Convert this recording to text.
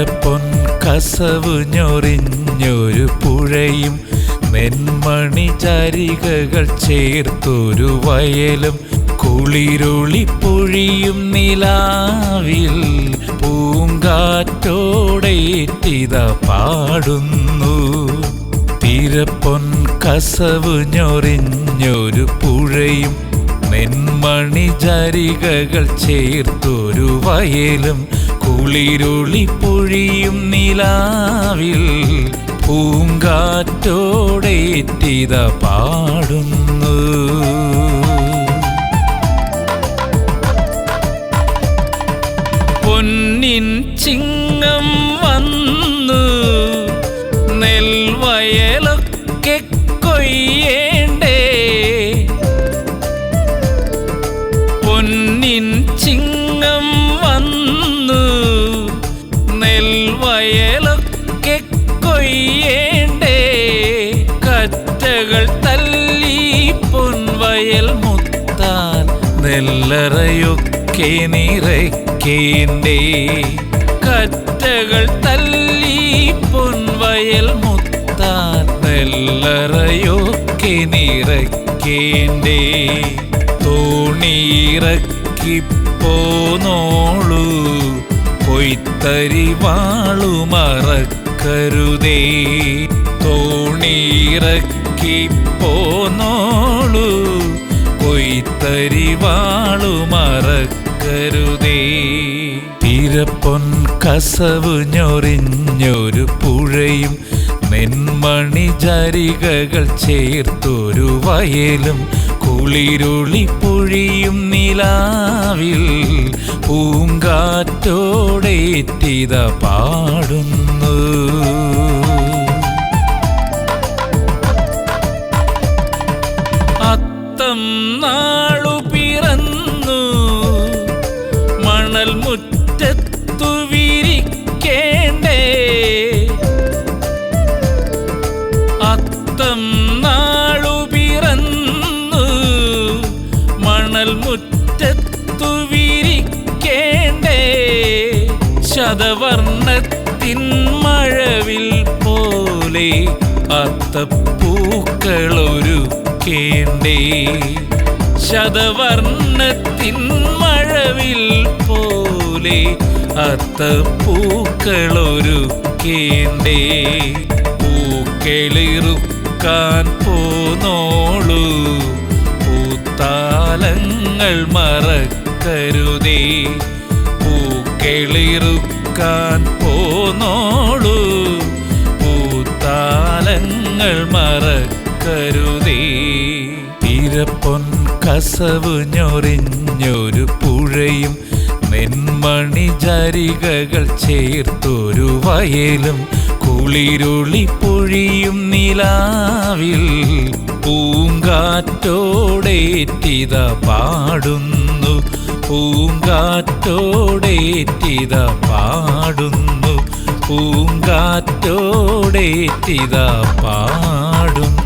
തിരപ്പൊൻ കസവ് ഞൊറിഞ്ഞൊരു പുഴയും നെന്മണി ചരികകൾ ചേർത്തൊരു വയലും കുളിരുളി പൊഴിയും നിലാവിൽ പൂങ്കാറ്റോടേറ്റിത പാടുന്നു. തിരപ്പൊൻ കസവ് ഞൊറിഞ്ഞൊരു പുഴയും നെന്മണി ചരികകൾ ചേർത്തൊരു വയലും കുളിരുളി പൊഴിയും നിലാവിൽ പൂങ്കാറ്റോടേറ്റിത പാടുന്നു. പൊന്നിൻ ചിങ്ങം വന്നു നെൽവയലൊക്കെ കൊയ്യേണ്ടേ. പൊന്നിൻ ചിങ്ങം വന്നു നെൽവയലൊക്കെ കൊയ്യേണ്ടേ. കറ്റകൾ തല്ലി പൊൻവയൽ മുത്താൻ നെല്ലറയൊക്കെ നിറയ്ക്കേണ്ടേ. കറ്റകൾ തല്ലി പൊൻവയൽ മുത്താൻ നെല്ലറയൊക്കെ നിറയ്ക്കേണ്ടേ. തോണിയിറക്കി പോന്നോളൂ കൊയ്ത്തരി വാളു മറക്കരുതേ. തോണിയിറക്കി പോന്നോളൂ കൊയ്ത്തരി വാളു മറക്കരുതേ. തിരപ്പൊൻ കസവ് ഞൊറിഞ്ഞൊരു പുഴയും നെന്മണി ചരികകൾ ചേർത്തൊരു വയലും കുളിരുളി പൊഴിയും നിലാവിൽ പൂങ്കാറ്റോടേറ്റിത പാടുന്നു. അത്തം നാളു പിറന്നു മണൽ മുറ്റത്തു വിരിക്കേണ്ടേ. അത്തം നാളു പിറന്നു മണൽ മുറ്റത്തു വിരിക്കേണ്ടേ. ശതവർണ്ണത്തിൻ മഴവിൽ പോലെ അത്തപ്പൂക്കളൊരുക്കേണ്ടേ. ശതവർണ്ണത്തിൻ മഴവിൽ പോലെ അത്തപ്പൂക്കളൊരുക്കേണ്ടേ. പൂക്കളിറുക്കാൻ പോന്നോളൂ പൂത്താലങ്ങൾ മറക്കരുതേ. പൂക്കളിറുക്കാൻ പോന്നോളൂ പൂത്താലങ്ങൾ മറക്കരുതേ. തിരപ്പൊൻ കസവ് ഞൊറിഞ്ഞൊരു പുഴയും നെന്മണി ചരികകൾ ചേർത്തൊരു വയലും കുളിരുളി പൊഴിയും നിലാവിൽ പൂങ്കാറ്റോടേറ്റിത പാടുന്നു. പൂങ്കാറ്റോടേറ്റിത പാടുന്നു. പൂങ്കാറ്റോടേറ്റിത പാടുന്നു.